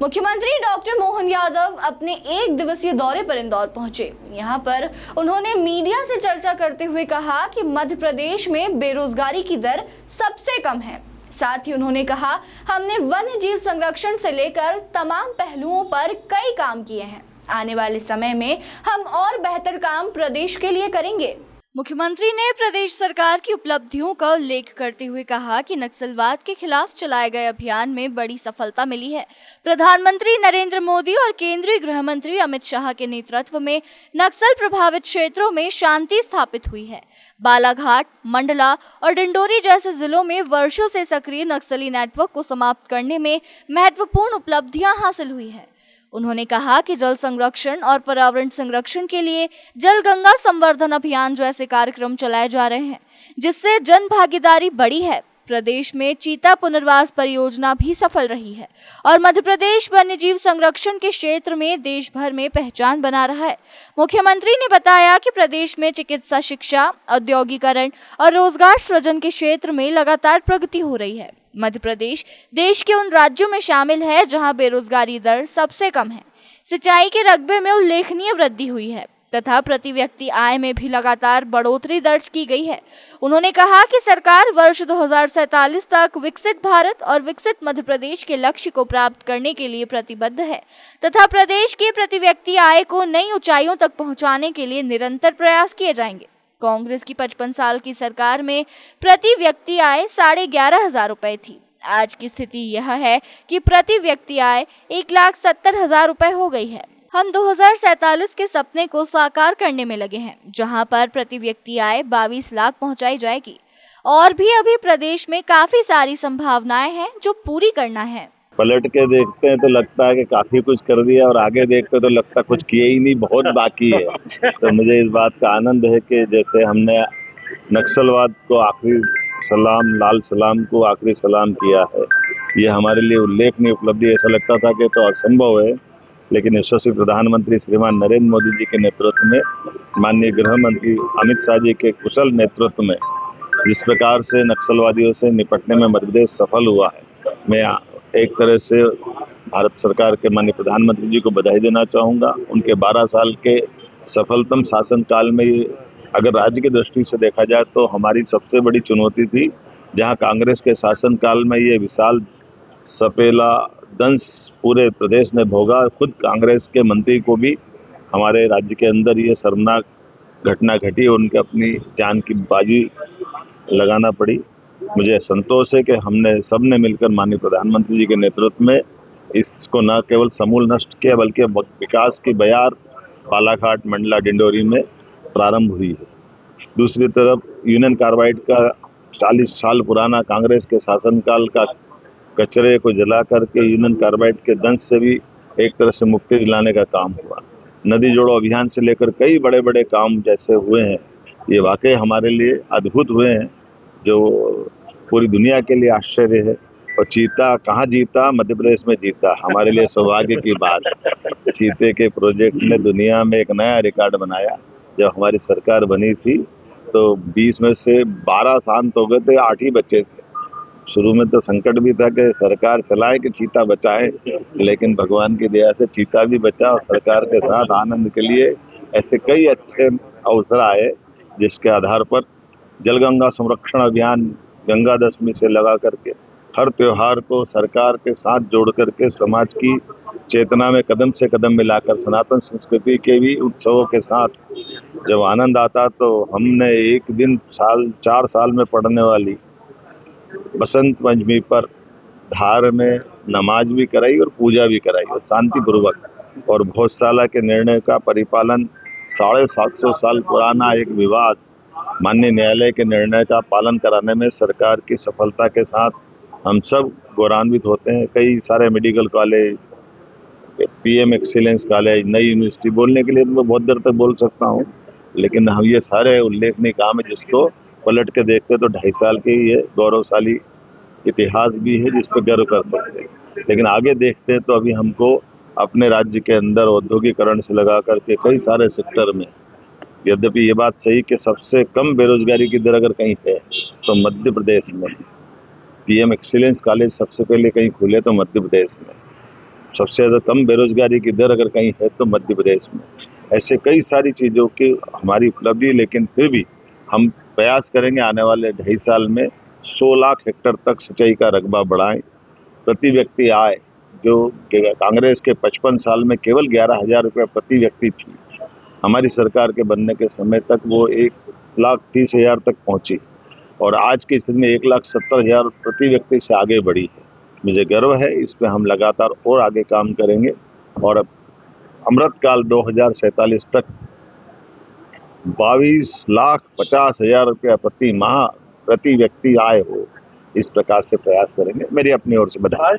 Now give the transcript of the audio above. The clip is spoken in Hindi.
मुख्यमंत्री डॉक्टर मोहन यादव अपने एक दिवसीय दौरे पर इंदौर पहुंचे। यहां पर उन्होंने मीडिया से चर्चा करते हुए कहा कि मध्य प्रदेश में बेरोजगारी की दर सबसे कम है। साथ ही उन्होंने कहा, हमने वन्य जीव संरक्षण से लेकर तमाम पहलुओं पर कई काम किए हैं। आने वाले समय में हम और बेहतर काम प्रदेश के लिए करेंगे। मुख्यमंत्री ने प्रदेश सरकार की उपलब्धियों का उल्लेख करते हुए कहा कि नक्सलवाद के खिलाफ चलाए गए अभियान में बड़ी सफलता मिली है। प्रधानमंत्री नरेंद्र मोदी और केंद्रीय गृह मंत्री अमित शाह के नेतृत्व में नक्सल प्रभावित क्षेत्रों में शांति स्थापित हुई है। बालाघाट, मंडला और डिंडोरी जैसे जिलों में वर्षों से सक्रिय नक्सली नेटवर्क को समाप्त करने में महत्वपूर्ण उपलब्धियां हासिल हुई है। उन्होंने कहा कि जल संरक्षण और पर्यावरण संरक्षण के लिए जल गंगा संवर्धन अभियान जैसे कार्यक्रम चलाए जा रहे हैं, जिससे जन भागीदारी बढ़ी है। प्रदेश में चीता पुनर्वास परियोजना भी सफल रही है और मध्य प्रदेश वन्यजीव संरक्षण के क्षेत्र में देश भर में पहचान बना रहा है। मुख्यमंत्री ने बताया कि प्रदेश में चिकित्सा शिक्षा, औद्योगिकरण और रोजगार सृजन के क्षेत्र में लगातार प्रगति हो रही है। मध्य प्रदेश देश के उन राज्यों में शामिल है जहां बेरोजगारी दर सबसे कम है। सिंचाई के रकबे में उल्लेखनीय वृद्धि हुई है तथा प्रति व्यक्ति आय में भी लगातार बढ़ोतरी दर्ज की गई है। उन्होंने कहा कि सरकार वर्ष 2047 तक विकसित भारत और विकसित मध्य प्रदेश के लक्ष्य को प्राप्त करने के लिए प्रतिबद्ध है तथा प्रदेश की प्रति व्यक्ति आय को नई ऊंचाइयों तक पहुंचाने के लिए निरंतर प्रयास किए जाएंगे। कांग्रेस की 55 साल की सरकार में प्रति व्यक्ति आय 11,500 रुपए थी। आज की स्थिति यह है कि प्रति व्यक्ति आय 1,70,000 रुपए हो गई है। हम 2047 के सपने को साकार करने में लगे हैं, जहां पर प्रति व्यक्ति आय 22 लाख पहुंचाई जाएगी। और भी अभी प्रदेश में काफी सारी संभावनाएं हैं जो पूरी करना है। पलट के देखते हैं तो लगता है कि काफी कुछ कर दिया और आगे देखते तो लगता कुछ किए ही नहीं, बहुत बाकी है। तो मुझे इस बात का आनंद है कि जैसे हमने नक्सलवाद को आखिरी सलाम, लाल सलाम को आखिरी सलाम किया है, ये हमारे लिए उल्लेखनीय उपलब्धि। ऐसा लगता था कि तो असंभव है, लेकिन यशस्वी प्रधानमंत्री श्रीमान नरेंद्र मोदी जी के नेतृत्व में, माननीय गृह मंत्री अमित शाह जी के कुशल नेतृत्व में जिस प्रकार से नक्सलवादियों से निपटने में मध्य प्रदेश सफल हुआ है, मैं एक तरह से भारत सरकार के माननीय प्रधानमंत्री जी को बधाई देना चाहूँगा। उनके 12 साल के सफलतम शासनकाल में अगर राज्य की दृष्टि से देखा जाए तो हमारी सबसे बड़ी चुनौती थी, जहाँ कांग्रेस के शासनकाल में ये विशाल सपेला दंश पूरे प्रदेश ने भोगा। खुद कांग्रेस के मंत्री को भी हमारे राज्य के अंदर ये शर्मनाक घटना घटी और उनके अपनी जान की बाजी लगाना पड़ी। मुझे संतोष है कि हमने सबने मिलकर माननीय प्रधानमंत्री जी के नेतृत्व में इसको न केवल समूल नष्ट किया, बल्कि विकास की बयार बालाघाट, मंडला, डिंडोरी में प्रारंभ हुई है। दूसरी तरफ यूनियन कार्बाइड का 40 साल पुराना कांग्रेस के शासनकाल का कचरे को जला करके यूनियन कार्बाइड के दंश से भी एक तरह से मुक्ति दिलाने का काम हुआ। नदी जोड़ो अभियान से लेकर कई बड़े बड़े काम जैसे हुए हैं, ये वाकई हमारे लिए अद्भुत हुए हैं, जो पूरी दुनिया के लिए आश्चर्य है। और चीता कहाँ जीता? मध्य प्रदेश में जीता। हमारे लिए सौभाग्य की बात है। चीते के प्रोजेक्ट ने दुनिया में एक नया रिकॉर्ड बनाया। जब हमारी सरकार बनी थी तो 20 में से 12 शांत हो गए थे, 8 ही बच्चे थे। शुरू में तो संकट भी था कि सरकार चलाए कि चीता बचाए, लेकिन भगवान की दया से चीता भी बचा और सरकार के साथ आनंद के लिए ऐसे कई अच्छे अवसर आए, जिसके आधार पर जलगंगा संरक्षण अभियान गंगा दशमी से लगा करके हर त्योहार को सरकार के साथ जोड़ करके समाज की चेतना में कदम से कदम मिलाकर सनातन संस्कृति के भी उत्सवों के साथ जब आनंद आता, तो हमने एक दिन 4 साल में पढ़ने वाली बसंत पंचमी पर धार में नमाज भी कराई और पूजा भी कराई और शांतिपूर्वक। और भोजशाला के निर्णय का परिपालन 750 साल पुराना एक विवाद माननीय न्यायालय के निर्णय का पालन कराने में सरकार की सफलता के साथ हम सब गौरवान्वित होते हैं। कई सारे medical college, PM excellence college, नई यूनिवर्सिटी, बोलने के लिए तो मैं बहुत देर तक बोल सकता हूँ, लेकिन हम ये सारे उल्लेखनीय काम है जिसको पलट के देखते तो 2.5 साल के ये गौरवशाली इतिहास भी है जिस पर गर्व कर सकते हैं। लेकिन आगे देखते हैं तो अभी हमको अपने राज्य के अंदर औद्योगिकरण से लगा करके कई सारे सेक्टर में, यद्यपि ये बात सही कि सबसे कम बेरोजगारी की दर अगर कहीं है तो मध्य प्रदेश में। पीएम एक्सीलेंस कॉलेज सबसे पहले कहीं खुले तो मध्य प्रदेश में। सबसे ज़्यादा कम बेरोजगारी की दर अगर कहीं है तो मध्य प्रदेश में। ऐसे कई सारी चीज़ों की हमारी उपलब्धि है, लेकिन फिर भी हम प्रयास करेंगे आने वाले 2.5 साल में 100 लाख हेक्टेयर तक सिंचाई का रकबा बढ़ाएं। प्रति व्यक्ति आय जो कांग्रेस के 55 साल में केवल 11,000 रुपये प्रति व्यक्ति थी, हमारी सरकार के बनने के समय तक वो 1,30,000 तक पहुंची और आज की स्थिति में 1,70,000 प्रति व्यक्ति से आगे बढ़ी है। मुझे गर्व है, इस पे हम लगातार और आगे काम करेंगे और अमृतकाल 2047 तक 22,50,000 रुपया प्रति माह प्रति व्यक्ति आय हो, इस प्रकार से प्रयास करेंगे। मेरी अपनी ओर से बधाई।